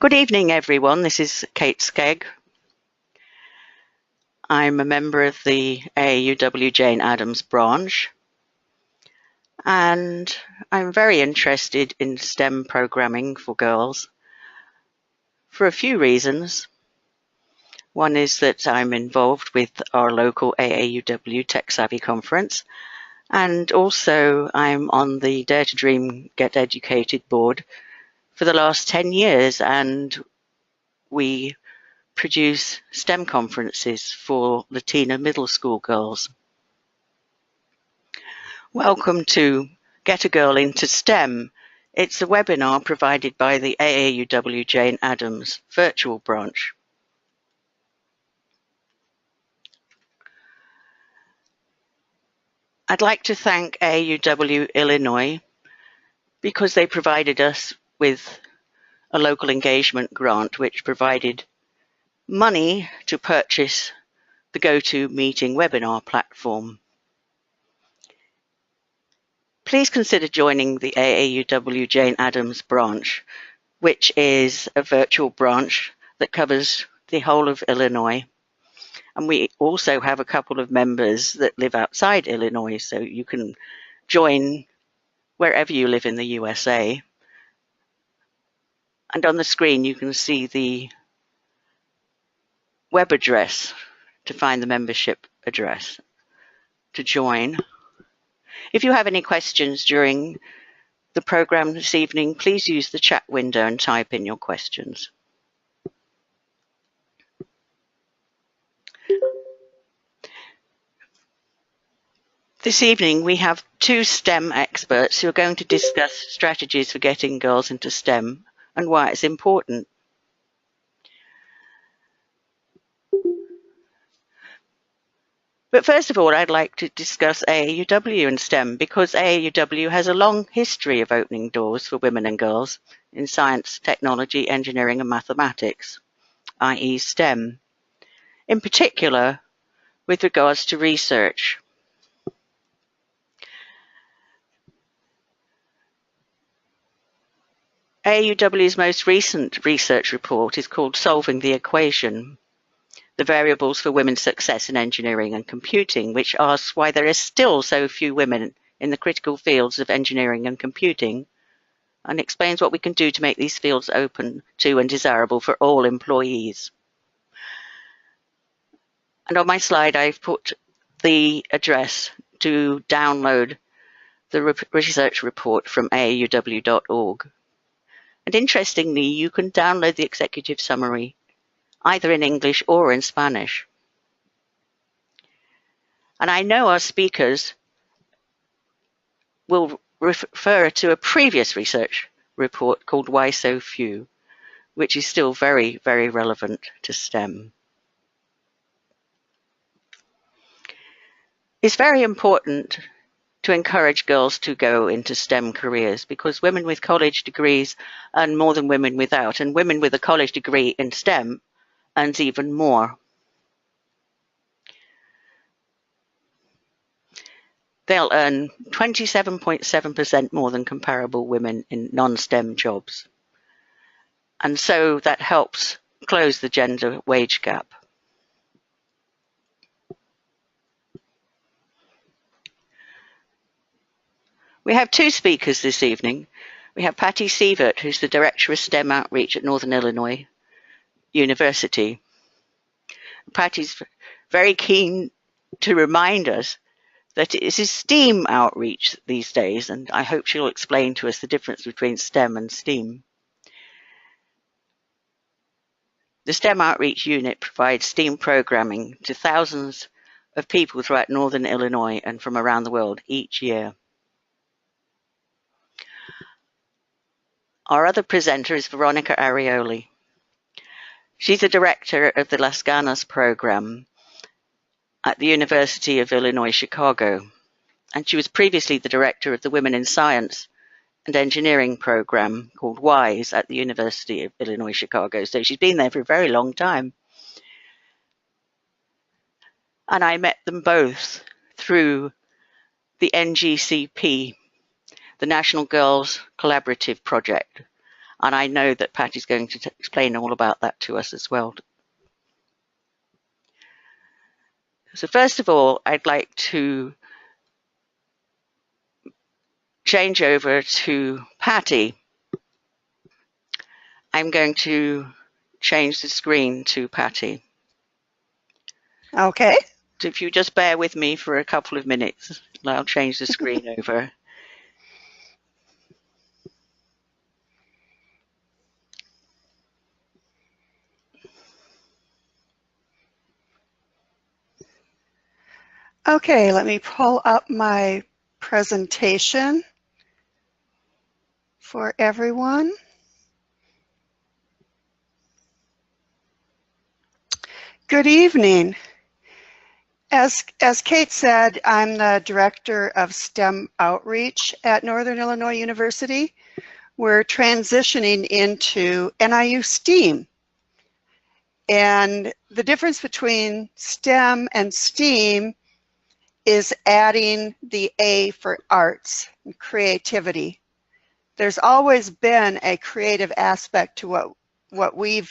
Good evening, everyone. This is Kate Skegg. I'm a member of the AAUW Jane Addams branch, and I'm very interested in STEM programming for girls for a few reasons. One is that I'm involved with our local AAUW Tech Savvy conference, and also I'm on the Dare to Dream Get Educated board for the last 10 years, and we produce STEM conferences for Latina middle school girls. Welcome to Get a Girl into STEM. It's a webinar provided by the AAUW Jane Addams virtual branch. I'd like to thank AAUW Illinois because they provided us with a local engagement grant which provided money to purchase the GoToMeeting webinar platform. Please consider joining the AAUW Jane Addams branch, which is a virtual branch that covers the whole of Illinois. And we also have a couple of members that live outside Illinois, so you can join wherever you live in the USA. And on the screen, you can see the web address to find the membership address to join. If you have any questions during the program this evening, please use the chat window and type in your questions. This evening, we have two STEM experts who are going to discuss strategies for getting girls into STEM and why it's important. But first of all, I'd like to discuss AAUW and STEM because AAUW has a long history of opening doors for women and girls in science, technology, engineering and mathematics, i.e. STEM, in particular with regards to research. AAUW's most recent research report is called Solving the Equation, the variables for women's success in engineering and computing, which asks why there are still so few women in the critical fields of engineering and computing, and explains what we can do to make these fields open to and desirable for all employees. And on my slide, I've put the address to download the research report from aauw.org. And interestingly, you can download the executive summary either in English or in Spanish. And I know our speakers will refer to a previous research report called Why So Few, which is still very, very relevant to STEM. It's very important to encourage girls to go into STEM careers because women with college degrees earn more than women without, and women with a college degree in STEM earns even more. They'll earn 27.7% more than comparable women in non-STEM jobs. And so that helps close the gender wage gap. We have two speakers this evening. We have Patty Sievert, who's the Director of STEM Outreach at Northern Illinois University. Patty's very keen to remind us that it is STEAM outreach these days, and I hope she'll explain to us the difference between STEM and STEAM. The STEM Outreach Unit provides STEAM programming to thousands of people throughout Northern Illinois and from around the world each year. Our other presenter is Veronica Arioli. She's the director of the Las Ganas program at the University of Illinois, Chicago, and she was previously the director of the Women in Science and Engineering program called WISE at the University of Illinois, Chicago. So she's been there for a very long time. And I met them both through the NGCP, the National Girls Collaborative Project. And I know that Patty's going to explain all about that to us as well. So first of all, I'd like to change over to Patty. I'm going to change the screen to Patty. Okay. So if you just bear with me for a couple of minutes, I'll change the screen over. Okay, let me pull up my presentation for everyone. Good evening. As Kate said, I'm the Director of STEM Outreach at Northern Illinois University. We're transitioning into NIU STEAM. And the difference between STEM and STEAM is adding the A for arts and creativity. There's always been a creative aspect to what we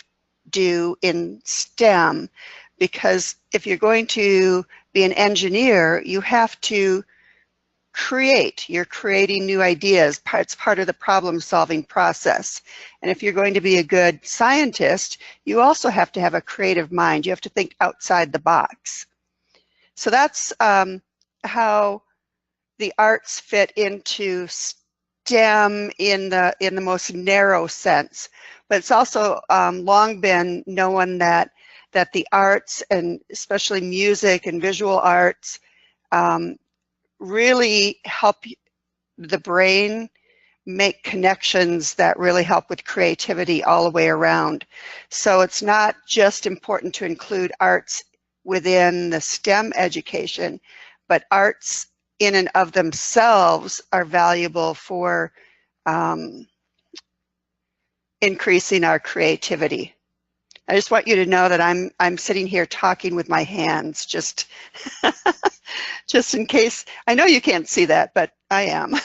do in STEM, because if you're going to be an engineer, you have to create. You're creating new ideas. It's part of the problem-solving process. And if you're going to be a good scientist, you also have to have a creative mind. You have to think outside the box. So that's how the arts fit into STEM in the most narrow sense. But it's also long been known that the arts, and especially music and visual arts, really help the brain make connections that really help with creativity all the way around. So it's not just important to include arts within the STEM education, but arts in and of themselves are valuable for increasing our creativity. I just want you to know that I'm sitting here talking with my hands, just just in case. I know you can't see that, but I am.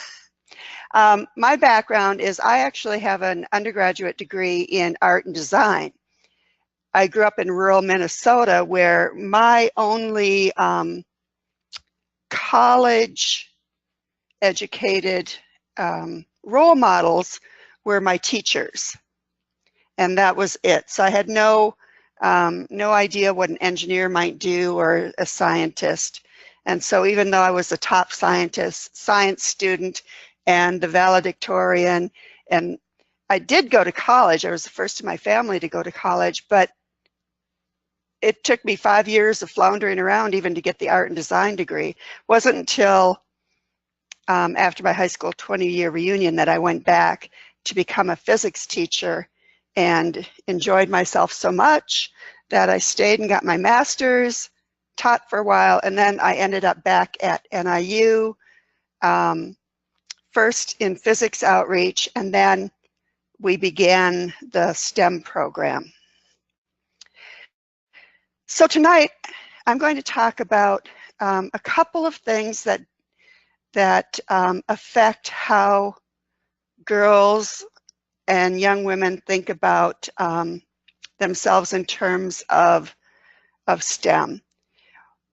My background is I actually have an undergraduate degree in art and design. I grew up in rural Minnesota, where my only college-educated role models were my teachers, and that was it. So I had no idea what an engineer might do or a scientist. And so even though I was a top science student and the valedictorian, and I did go to college, I was the first in my family to go to college, but it took me 5 years of floundering around even to get the art and design degree. It wasn't until after my high school 20-year reunion that I went back to become a physics teacher, and enjoyed myself so much that I stayed and got my master's, taught for a while, and then I ended up back at NIU, first in physics outreach, and then we began the STEM program. So tonight I'm going to talk about a couple of things that affect how girls and young women think about themselves in terms of STEM.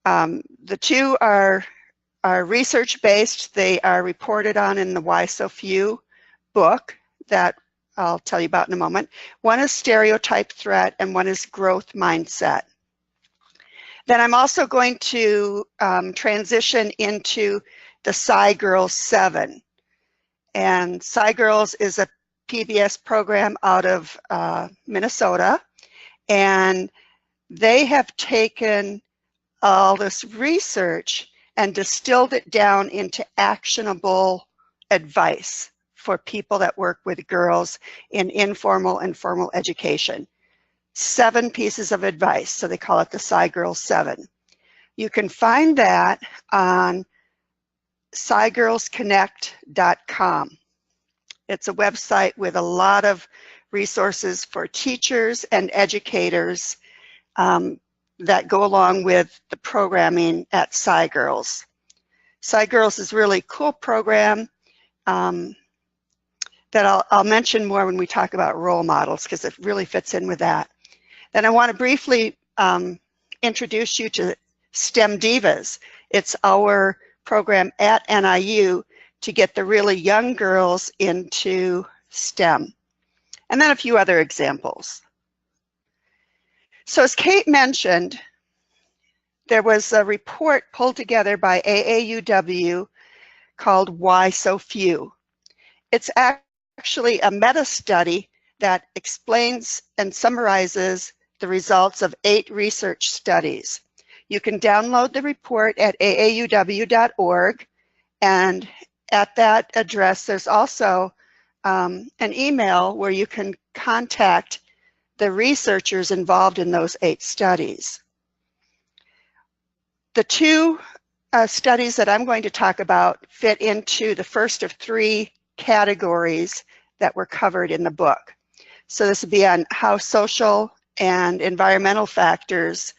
The two are research-based. They are reported on in the Why So Few book that I'll tell you about in a moment. One is stereotype threat and one is growth mindset. Then I'm also going to transition into the SciGirls 7. And SciGirls is a PBS program out of Minnesota, and they have taken all this research and distilled it down into actionable advice for people that work with girls in informal and formal education. 7 pieces of advice, so they call it the SciGirls 7. You can find that on scigirlsconnect.com. It's a website with a lot of resources for teachers and educators that go along with the programming at SciGirls. SciGirls is a really cool program. that I'll mention more when we talk about role models, because it really fits in with that. Then I want to briefly introduce you to STEM Divas. It's our program at NIU to get the really young girls into STEM. And then a few other examples. So as Kate mentioned, there was a report pulled together by AAUW called Why So Few? It's actually a meta-study that explains and summarizes the results of 8 research studies. You can download the report at aauw.org, and at that address there's also an email where you can contact the researchers involved in those 8 studies. The 2 studies that I'm going to talk about fit into the first of 3 categories that were covered in the book. So this would be on how social and environmental factors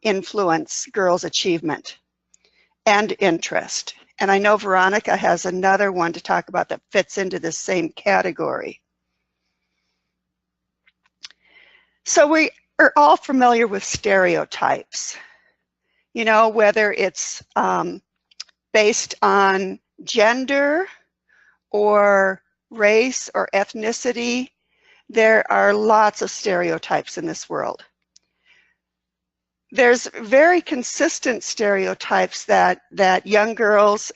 influence girls' achievement and interest. And I know Veronica has another one to talk about that fits into this same category. So we are all familiar with stereotypes. You know, whether it's based on gender or race or ethnicity, there are lots of stereotypes in this world. There's very consistent stereotypes that young girls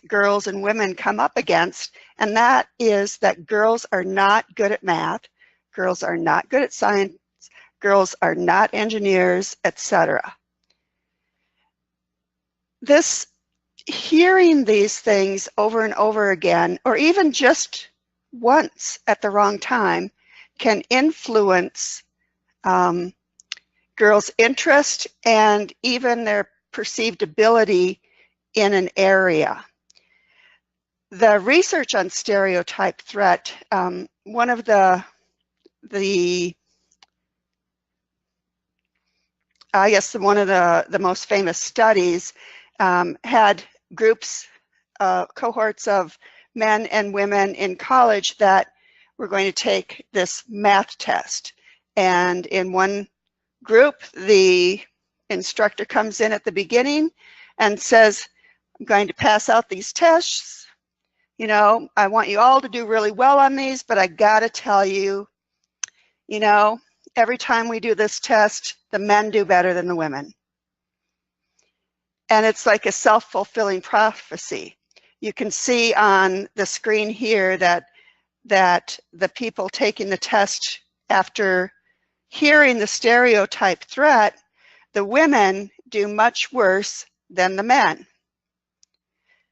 and women come up against, and that is that girls are not good at math, girls are not good at science, girls are not engineers, etc. Hearing these things over and over again, or even just once at the wrong time, can influence girls' interest and even their perceived ability in an area. The research on stereotype threat, one of the most famous studies had groups, cohorts of men and women in college that were going to take this math test. And in one group, the instructor comes in at the beginning and says, I'm going to pass out these tests. You know, I want you all to do really well on these, but I gotta tell you, you know, every time we do this test, the men do better than the women. And it's like a self-fulfilling prophecy. You can see on the screen here that the people taking the test, after hearing the stereotype threat, the women do much worse than the men.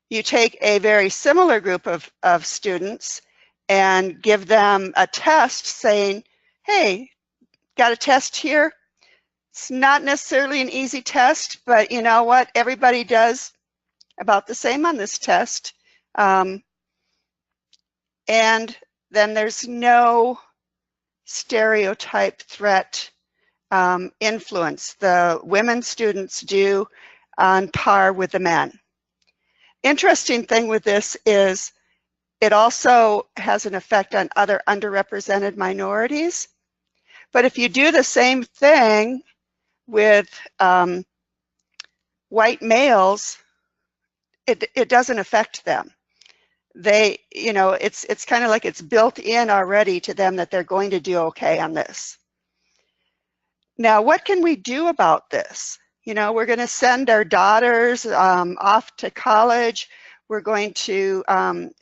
You take a very similar group of students and give them a test saying, hey, got a test here? It's not necessarily an easy test, but you know what? Everybody does about the same on this test. And then there's no stereotype threat influence. The women students do on par with the men. Interesting thing with this is it also has an effect on other underrepresented minorities. But if you do the same thing with white males, it doesn't affect them. They, you know, it's kind of like it's built in already to them that they're going to do okay on this. Now, what can we do about this? You know, we're going to send our daughters off to college. We're going to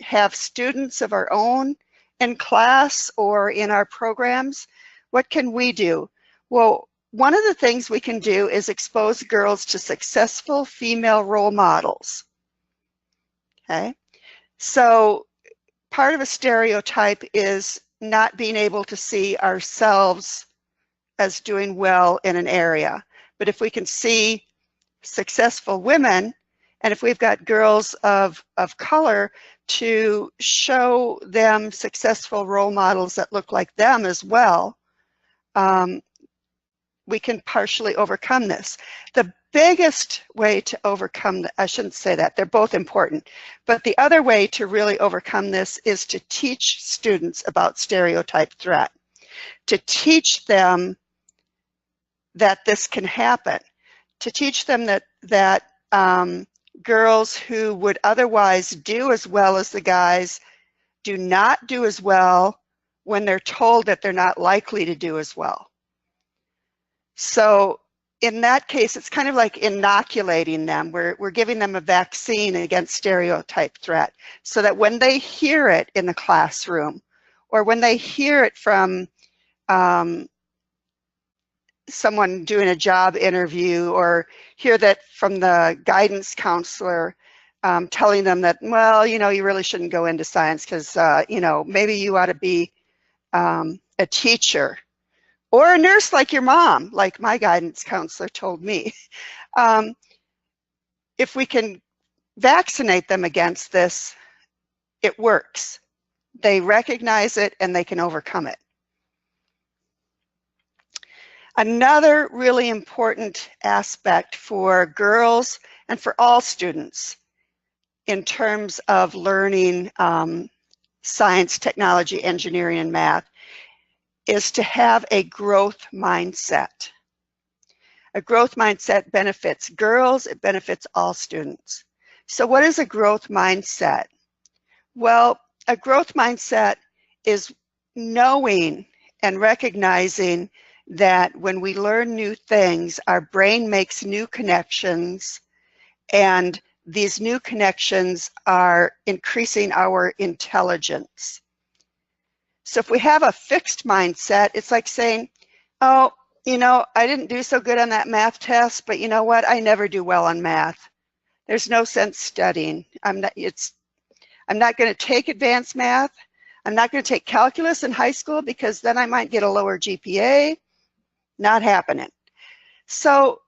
have students of our own in class or in our programs. What can we do? Well, one of the things we can do is expose girls to successful female role models. Okay, so part of a stereotype is not being able to see ourselves as doing well in an area. But if we can see successful women, and if we've got girls of color, to show them successful role models that look like them as well, we can partially overcome this. The biggest way to overcome, I shouldn't say that, they're both important, but the other way to really overcome this is to teach students about stereotype threat, to teach them that this can happen, to teach them that girls who would otherwise do as well as the guys do not do as well when they're told that they're not likely to do as well. So in that case, it's kind of like inoculating them. We're giving them a vaccine against stereotype threat so that when they hear it in the classroom or when they hear it from someone doing a job interview or hear that from the guidance counselor telling them that, well, you know, you really shouldn't go into science because, you know, maybe you ought to be a teacher or a nurse like your mom, like my guidance counselor told me. If we can vaccinate them against this, it works. They recognize it and they can overcome it. Another really important aspect for girls and for all students in terms of learning science, technology, engineering, and math is to have a growth mindset. A growth mindset benefits girls, it benefits all students. So what is a growth mindset? Well, a growth mindset is knowing and recognizing that when we learn new things, our brain makes new connections, and these new connections are increasing our intelligence. So if we have a fixed mindset, it's like saying, oh, you know, I didn't do so good on that math test, but you know what? I never do well on math. There's no sense studying. I'm not going to take advanced math. I'm not going to take calculus in high school because then I might get a lower GPA. Not happening. So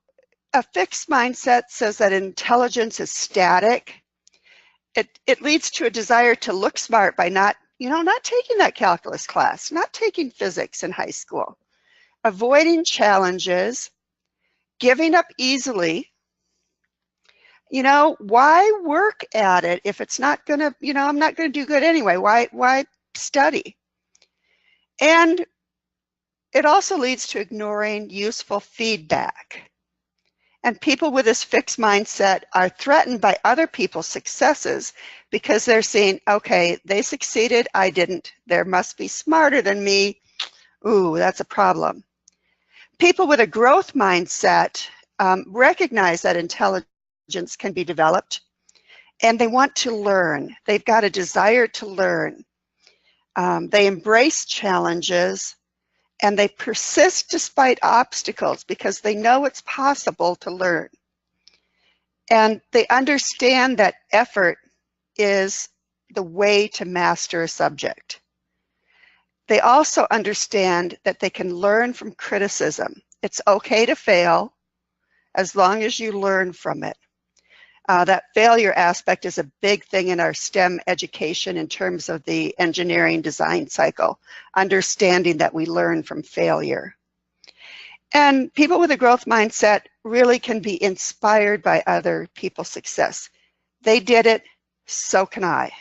a fixed mindset says that intelligence is static. It leads to a desire to look smart by not taking that calculus class, not taking physics in high school, avoiding challenges, giving up easily. You know, why work at it if it's not going to, you know, I'm not going to do good anyway. Why study? And it also leads to ignoring useful feedback. And people with this fixed mindset are threatened by other people's successes because they're saying, okay, they succeeded, I didn't. They must be smarter than me. Ooh, that's a problem. People with a growth mindset recognize that intelligence can be developed, and they want to learn. They've got a desire to learn. They embrace challenges, and they persist despite obstacles because they know it's possible to learn. And they understand that effort is the way to master a subject. They also understand that they can learn from criticism. It's okay to fail as long as you learn from it. That failure aspect is a big thing in our STEM education in terms of the engineering design cycle, understanding that we learn from failure. And people with a growth mindset really can be inspired by other people's success. They did it, so can I.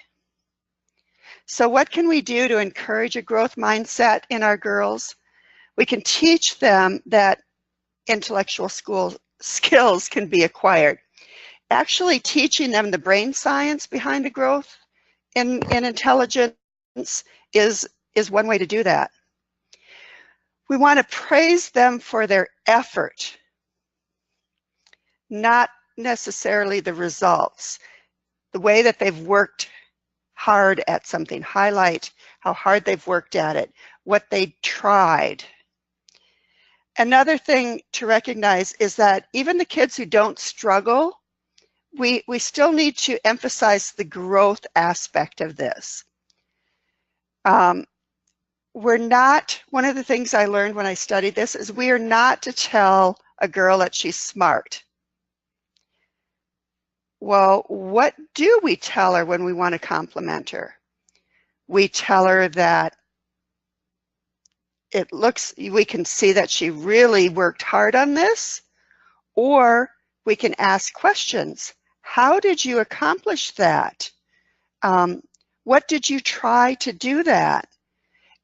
So what can we do to encourage a growth mindset in our girls? We can teach them that intellectual skills can be acquired. Actually teaching them the brain science behind the growth in intelligence is one way to do that. We want to praise them for their effort, not necessarily the results. The way that they've worked hard at something, highlight how hard they've worked at it, what they tried. Another thing to recognize is that even the kids who don't struggle, we still need to emphasize the growth aspect of this. We're not, one of the things I learned when I studied this is we are not to tell a girl that she's smart. Well, what do we tell her when we want to compliment her? We tell her that we can see that she really worked hard on this, or We can ask questions. How did you accomplish that? What did you try to do that?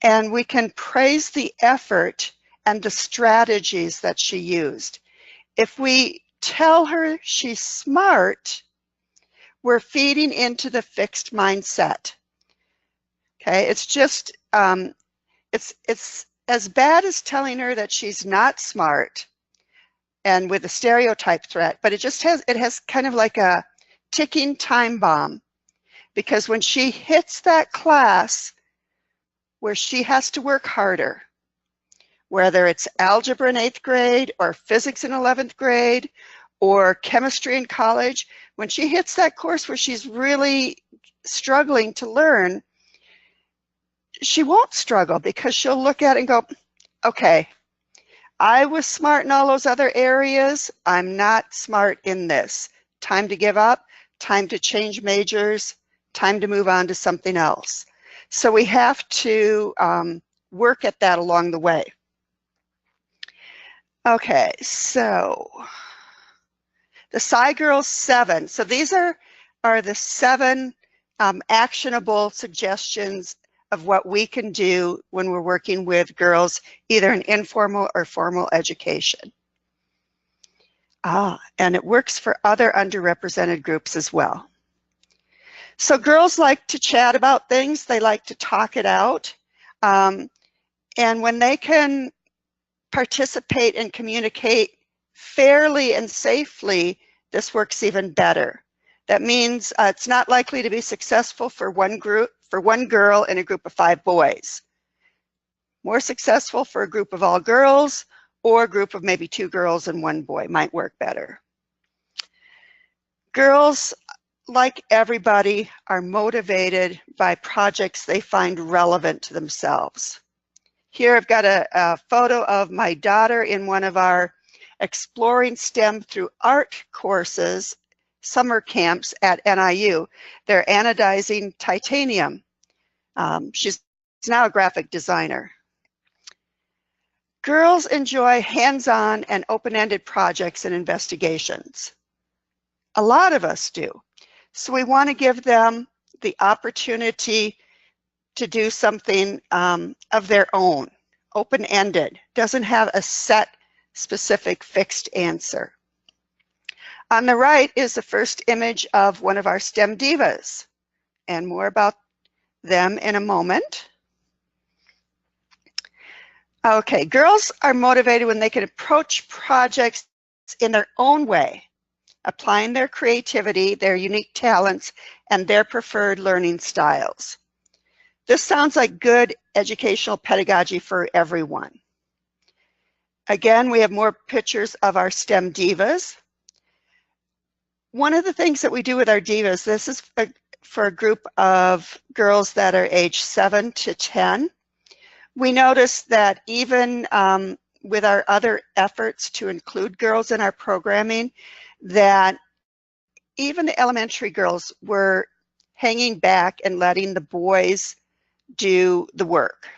And we can praise the effort and the strategies that she used. If we tell her she's smart, we're feeding into the fixed mindset. Okay, it's just, it's as bad as telling her that she's not smart and with a stereotype threat, but it has kind of like a ticking time bomb, because when she hits that class where she has to work harder, whether it's algebra in 8th grade or physics in 11th grade or chemistry in college, when she hits that course where she's really struggling to learn, she won't struggle, because she'll look at it and go, okay, I was smart in all those other areas. I'm not smart in this. Time to give up, time to change majors, time to move on to something else. So we have to work at that along the way. Okay, so the SciGirls 7. So these are the 7 actionable suggestions of what we can do when we're working with girls, either in informal or formal education. And it works for other underrepresented groups as well. So girls like to chat about things, they like to talk it out. And when they can participate and communicate fairly and safely, this works even better. That means it's not likely to be successful for one girl in a group of 5 boys. More successful for a group of all girls, or a group of maybe 2 girls and 1 boy might work better. Girls, like everybody, are motivated by projects they find relevant to themselves. Here I've got a photo of my daughter in one of our Exploring STEM Through Art courses, summer camps at NIU. They're anodizing titanium. She's now a graphic designer. Girls enjoy hands-on and open-ended projects and investigations. A lot of us do. So we want to give them the opportunity to do something of their own, open-ended, doesn't have a set, specific, fixed answer. On the right is the first image of one of our STEM divas, and more about them in a moment. Okay, girls are motivated when they can approach projects in their own way, applying their creativity, their unique talents, and their preferred learning styles. This sounds like good educational pedagogy for everyone. Again, we have more pictures of our STEM divas. One of the things that we do with our divas, this is for a group of girls that are age 7 to 10. We noticed that even with our other efforts to include girls in our programming, that even the elementary girls were hanging back and letting the boys do the work,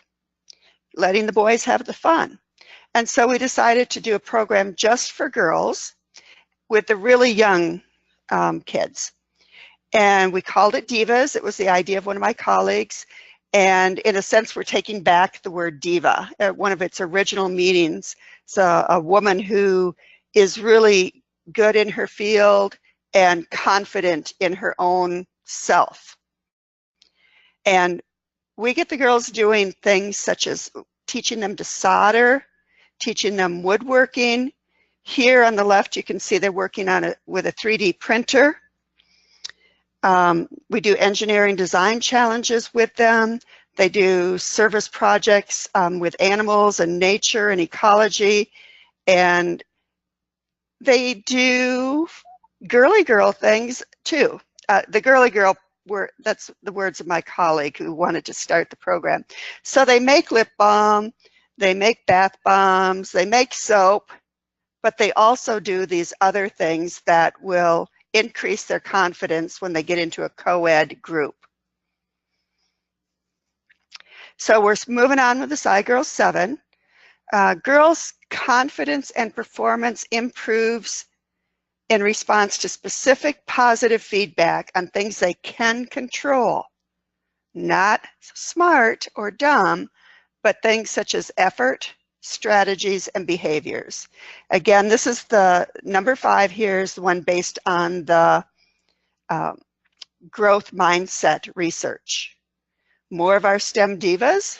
letting the boys have the fun. And so we decided to do a program just for girls with the really young kids. And we called it Divas. It was the idea of one of my colleagues. And in a sense, we're taking back the word diva at one of its original meanings. So a woman who is really good in her field and confident in her own self. And we get the girls doing things such as teaching them to solder, teaching them woodworking. Here on the left, you can see they're working on with a 3D printer. We do engineering design challenges with them. They do service projects with animals and nature and ecology. And they do girly girl things too. The girly girl, that's the words of my colleague who wanted to start the program. So they make lip balm, they make bath bombs, they make soap, but they also do these other things that will increase their confidence when they get into a co-ed group. So we're moving on with the SciGirls 7. Girls' confidence and performance improves in response to specific positive feedback on things they can control, not smart or dumb, but things such as effort, strategies, and behaviors. Again, this is the number 5 here is the one based on the growth mindset research. More of our STEM divas,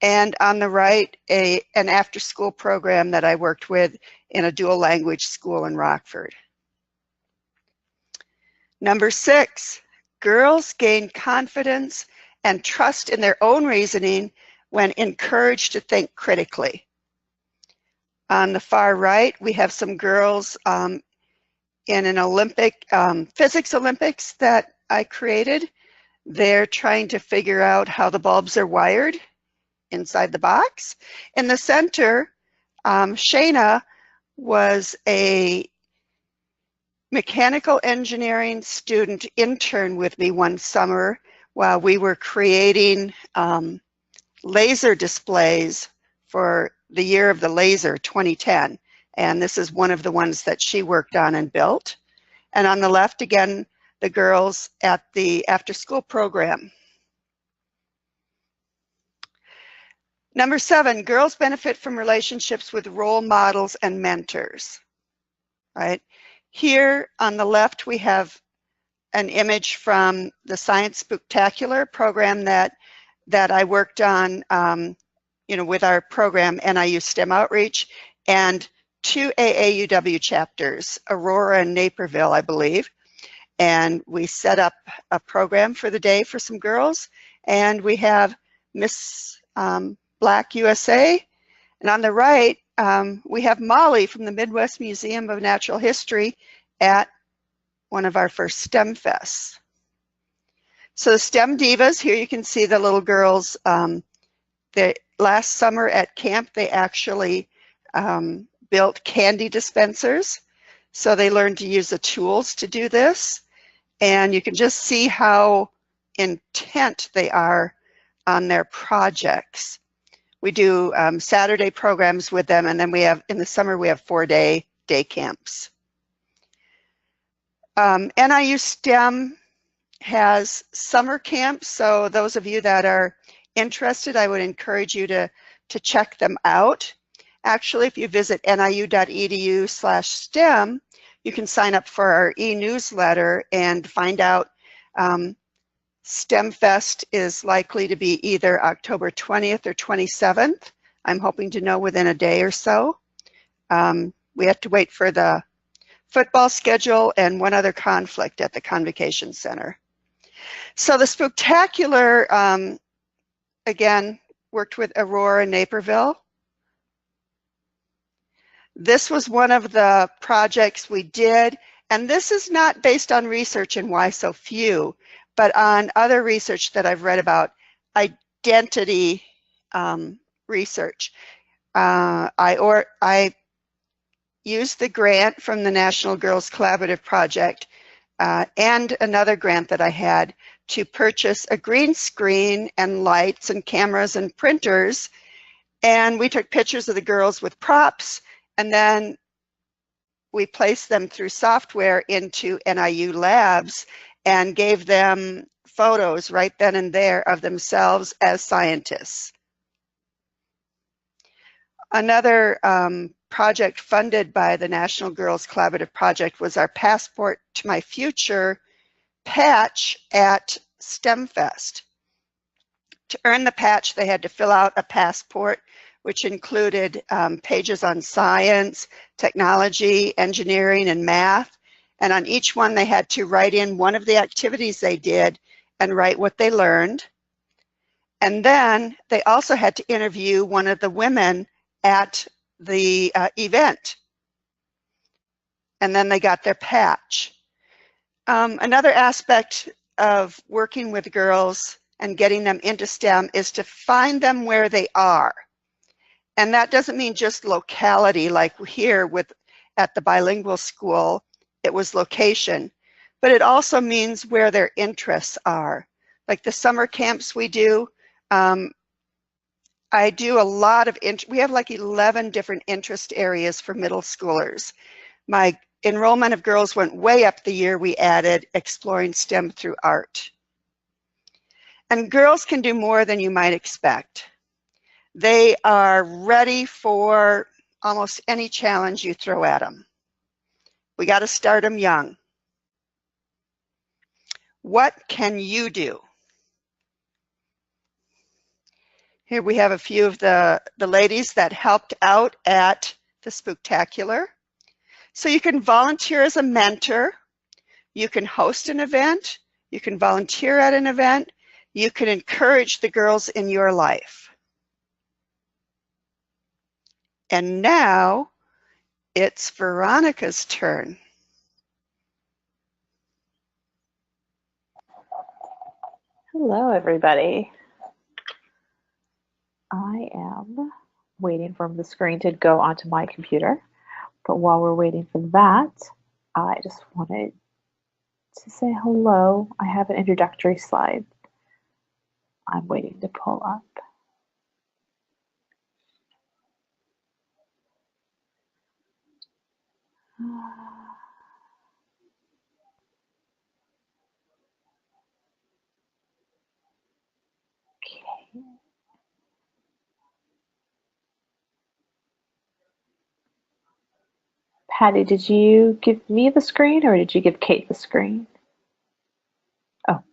and on the right, an after-school program that I worked with in a dual language school in Rockford. Number 6, girls gain confidence and trust in their own reasoning when encouraged to think critically. On the far right, we have some girls in an Olympic, physics Olympics that I created. They're trying to figure out how the bulbs are wired inside the box. In the center, Shayna was a mechanical engineering student intern with me one summer while we were creating laser displays for the year of the laser 2010. And this is one of the ones that she worked on and built. And on the left, again, the girls at the after-school program. Number 7, girls benefit from relationships with role models and mentors, right? Here on the left, we have an image from the Science Spooktacular program that I worked on, with our program, NIU STEM Outreach, and 2 AAUW chapters, Aurora and Naperville, I believe. And we set up a program for the day for some girls, and we have Miss Black USA. And on the right, we have Molly from the Midwest Museum of Natural History at one of our first STEM Fests. So the STEM Divas, here you can see the little girls. Last summer at camp, they actually built candy dispensers. So they learned to use the tools to do this. And you can just see how intent they are on their projects. We do Saturday programs with them, and then we have, in the summer, we have 4-day day camps. NIU STEM has summer camps, so those of you that are interested, I would encourage you to check them out. Actually, if you visit niu.edu/STEM, you can sign up for our e-newsletter and find out STEM Fest is likely to be either October 20th or 27th. I'm hoping to know within a day or so. We have to wait for the football schedule and one other conflict at the Convocation Center. So the Spooktacular, again, worked with Aurora and Naperville. This was one of the projects we did, and this is not based on research and why so few, but on other research that I've read about identity research. I used the grant from the National Girls Collaborative Project and another grant that I had to purchase a green screen and lights and cameras and printers, and we took pictures of the girls with props, and then we placed them through software into NIU Labs and gave them photos right then and there of themselves as scientists. Another project funded by the National Girls Collaborative Project was our Passport to My Future patch at STEM Fest. To earn the patch, they had to fill out a passport, which included pages on science, technology, engineering, and math. And on each one, they had to write in one of the activities they did and write what they learned. And then they also had to interview one of the women at the event. And then they got their patch. Another aspect of working with girls and getting them into STEM is to find them where they are. And that doesn't mean just locality, like here at the bilingual school, it was location, but it also means where their interests are. Like the summer camps we do, I do a lot of, we have like 11 different interest areas for middle schoolers. My enrollment of girls went way up the year we added exploring STEM through art. And girls can do more than you might expect. They are ready for almost any challenge you throw at them. We got to start them young. What can you do? Here we have a few of the ladies that helped out at the Spooktacular. So you can volunteer as a mentor. You can host an event. You can volunteer at an event. You can encourage the girls in your life. And now it's Veronica's turn. Hello, everybody. I am waiting for the screen to go onto my computer, but while we're waiting for that, I just wanted to say hello. I have an introductory slide I'm waiting to pull up. Okay. Patty, did you give me the screen or did you give Kate the screen? Oh,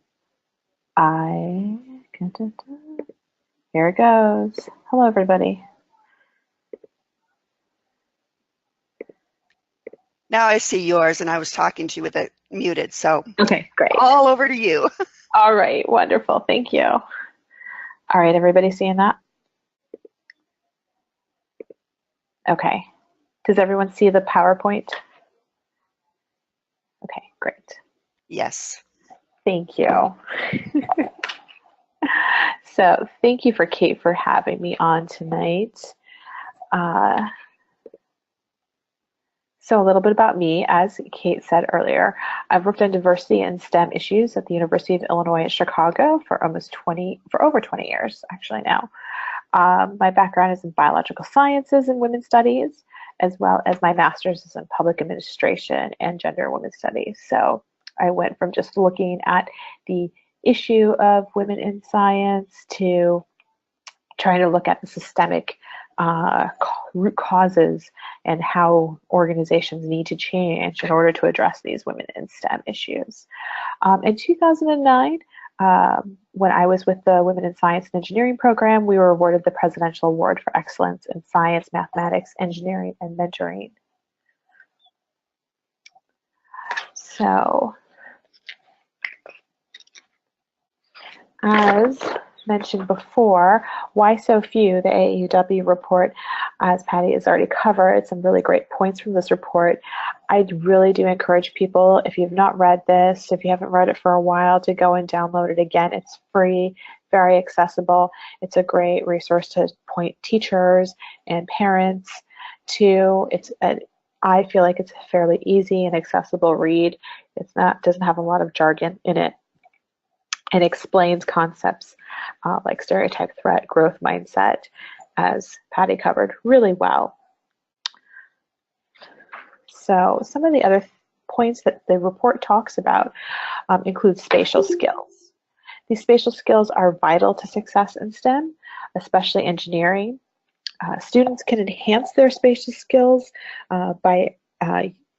here it goes. Hello, everybody. Now I see yours, and I was talking to you with it muted, so okay, great. All over to you. All right, wonderful, thank you. All right, everybody seeing that? Okay, does everyone see the PowerPoint? Okay, great. Yes. Thank you. So thank you for Kate for having me on tonight. So a little bit about me, as Kate said earlier, I've worked on diversity and STEM issues at the University of Illinois at Chicago for over 20 years, actually now. My background is in biological sciences and women's studies, as well as my master's is in public administration and gender and women's studies. So I went from just looking at the issue of women in science to trying to look at the systemic root causes and how organizations need to change in order to address these women in STEM issues. In 2009, when I was with the Women in Science and Engineering program, we were awarded the Presidential Award for Excellence in Science, Mathematics, Engineering, and Mentoring. So, as mentioned before, why so few? The AAUW report, as Patty has already covered, some really great points from this report. I really do encourage people, if you've not read this, if you haven't read it for a while, to go and download it again. It's free, very accessible. It's a great resource to point teachers and parents to. I feel like it's a fairly easy and accessible read. Doesn't have a lot of jargon in it. It explains concepts like stereotype threat, growth mindset, as Patty covered really well. So some of the other points that the report talks about include spatial skills. These spatial skills are vital to success in STEM, especially engineering. Students can enhance their spatial skills by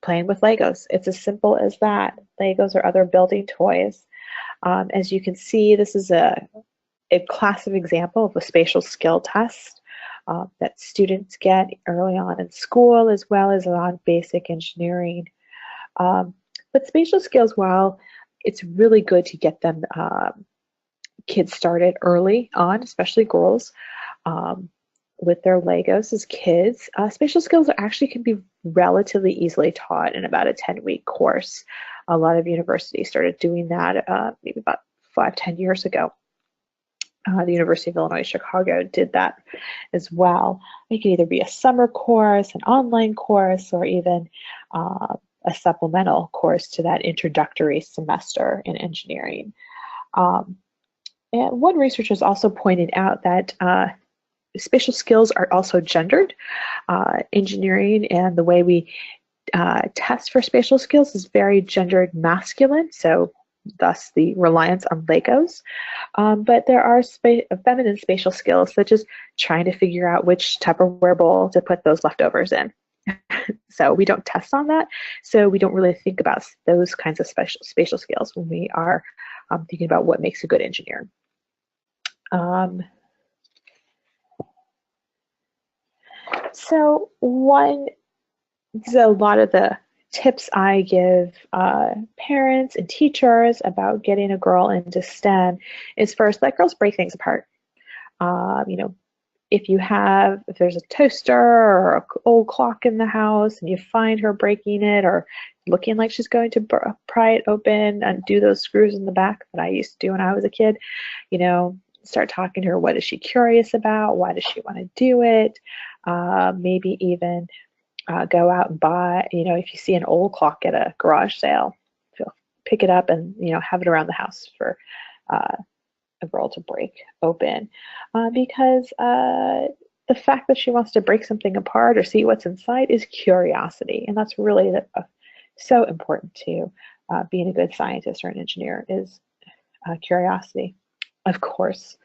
playing with Legos. It's as simple as that. Legos or other building toys. As you can see, this is a classic example of a spatial skill test that students get early on in school, as well as on basic engineering. But spatial skills, while it's really good to get them kids started early on, especially girls, with their Legos as kids, spatial skills actually can be relatively easily taught in about a 10-week course. A lot of universities started doing that maybe about 5-10 years ago. The University of Illinois Chicago did that as well. It could either be a summer course, an online course, or even a supplemental course to that introductory semester in engineering. And one researcher has also pointed out that spatial skills are also gendered. Engineering and the way we test for spatial skills is very gendered masculine, so thus the reliance on Legos. But there are feminine spatial skills, such as trying to figure out which Tupperware bowl to put those leftovers in. So we don't test on that. So we don't really think about those kinds of spatial skills when we are thinking about what makes a good engineer. So a lot of the tips I give parents and teachers about getting a girl into STEM is, first, let girls break things apart. You know, if there's a toaster or an old clock in the house and you find her breaking it or looking like she's going to pry it open and do those screws in the back that I used to do when I was a kid, you know, start talking to her. What is she curious about? Why does she want to do it? Maybe even go out and buy, you know, if you see an old clock at a garage sale, pick it up and, you know, have it around the house for a girl to break open, because the fact that she wants to break something apart or see what's inside is curiosity, and that's really so important to being a good scientist or an engineer is curiosity. Of course,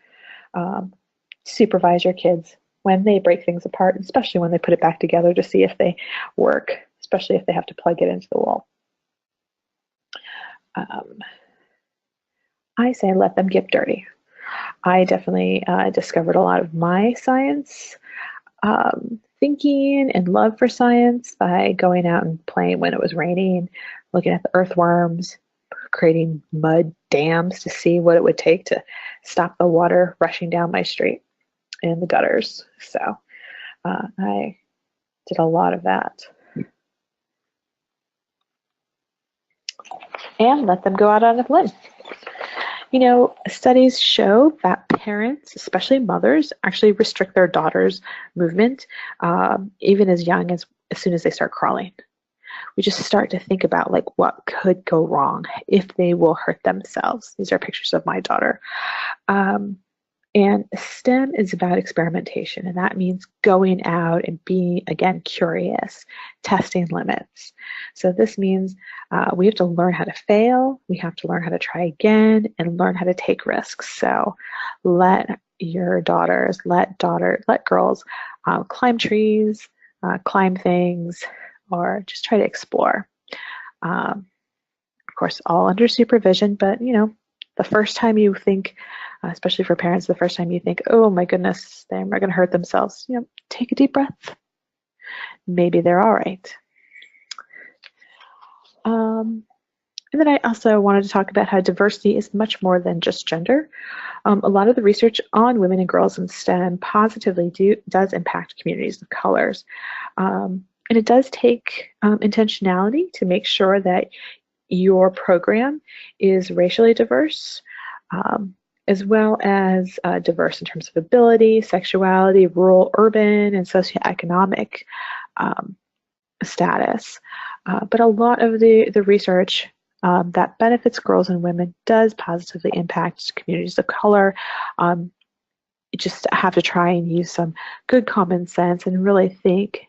supervise your kids when they break things apart, especially when they put it back together to see if they work, especially if they have to plug it into the wall. I say let them get dirty. I definitely discovered a lot of my science thinking and love for science by going out and playing when it was raining, looking at the earthworms, creating mud dams to see what it would take to stop the water rushing down my street in the gutters. So I did a lot of that. And let them go out on a limb. You know, studies show that parents, especially mothers, actually restrict their daughters' movement even as young as soon as they start crawling. We just start to think about like what could go wrong if they will hurt themselves. These are pictures of my daughter. And STEM is about experimentation, and that means going out and being, again, curious, testing limits. So this means we have to learn how to fail, we have to learn how to try again, and learn how to take risks. So let girls climb trees, climb things, or just try to explore. Of course, all under supervision, but you know, the first time you think, especially for parents, the first time you think, oh my goodness, they're going to hurt themselves, you know, take a deep breath. Maybe they're all right. And then I also wanted to talk about how diversity is much more than just gender. A lot of the research on women and girls in STEM positively does impact communities of colors. And it does take intentionality to make sure that your program is racially diverse, as well as diverse in terms of ability, sexuality, rural, urban, and socioeconomic status. But a lot of the research that benefits girls and women does positively impact communities of color. You just have to try and use some good common sense and really think,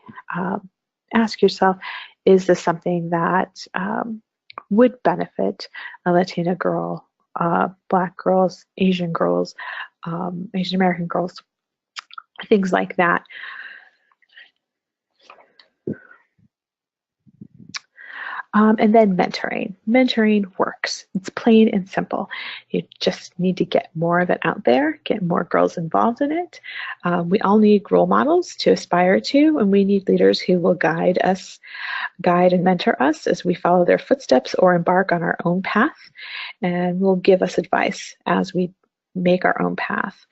ask yourself, is this something that would benefit a Latina girl, Black girls, Asian American girls, things like that. And then mentoring. Mentoring works. It's plain and simple. You just need to get more of it out there, get more girls involved in it. We all need role models to aspire to, and we need leaders who will guide and mentor us as we follow their footsteps or embark on our own path, and will give us advice as we make our own path.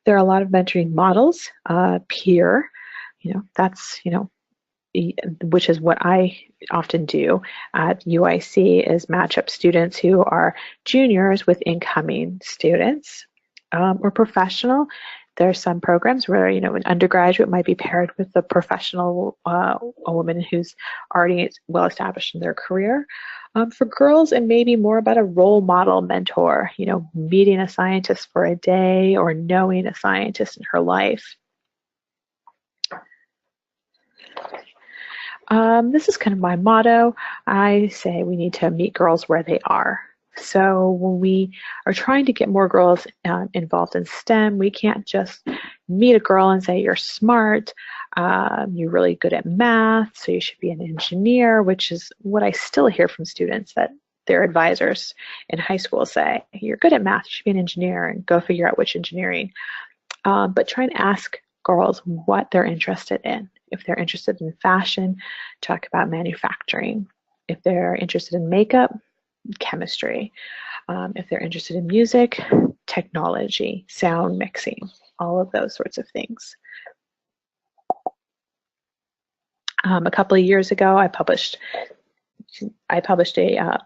There are a lot of mentoring models. Peer, that's, which is what I often do at UIC, is match up students who are juniors with incoming students. Or professional. There are some programs where, an undergraduate might be paired with a professional, a woman who's already well established in their career. For girls, it may be more about a role model mentor, meeting a scientist for a day or knowing a scientist in her life. This is kind of my motto. I say we need to meet girls where they are. So when we are trying to get more girls involved in STEM, we can't just meet a girl and say, you're smart, you're really good at math, so you should be an engineer, which is what I still hear from students, that their advisors in high school say, you're good at math, you should be an engineer, and go figure out which engineering. But try and ask girls what they're interested in. If they're interested in fashion, talk about manufacturing. If they're interested in makeup, chemistry. If they're interested in music, technology, sound mixing, all of those sorts of things. A couple of years ago, I published a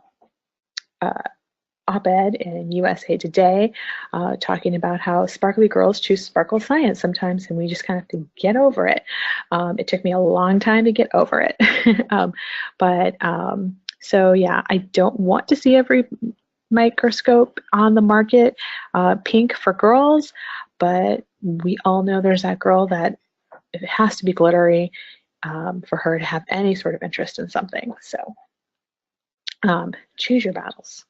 op-ed in USA Today talking about how sparkly girls choose sparkle science sometimes, and we just kind of have to get over it. It took me a long time to get over it. So yeah, I don't want to see every microscope on the market pink for girls, but we all know there's that girl that it has to be glittery for her to have any sort of interest in something. So choose your battles.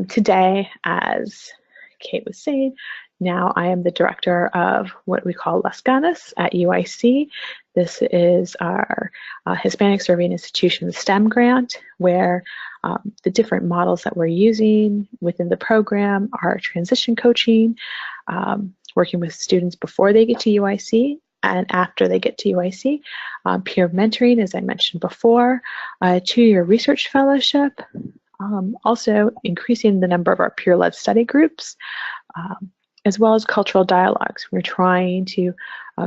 Today, as Kate was saying, now I am the director of what we call Las Ganas at UIC. This is our Hispanic Serving Institutions STEM grant, where the different models that we're using within the program are transition coaching, working with students before they get to UIC and after they get to UIC, peer mentoring, as I mentioned before, a 2-year research fellowship, also increasing the number of our peer-led study groups, as well as cultural dialogues. We're trying to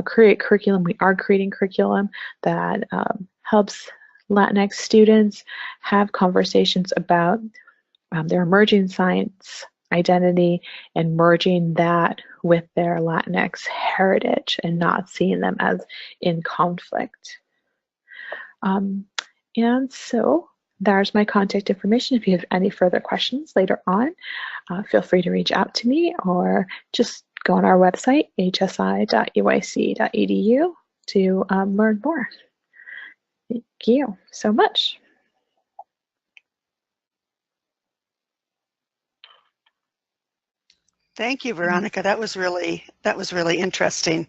create curriculum. We are creating curriculum that helps Latinx students have conversations about their emerging science identity and merging that with their Latinx heritage and not seeing them as in conflict. And so there's my contact information. If you have any further questions later on, feel free to reach out to me or just go on our website, hsi.uyc.edu, to learn more. Thank you so much. Thank you, Veronica. That was really interesting.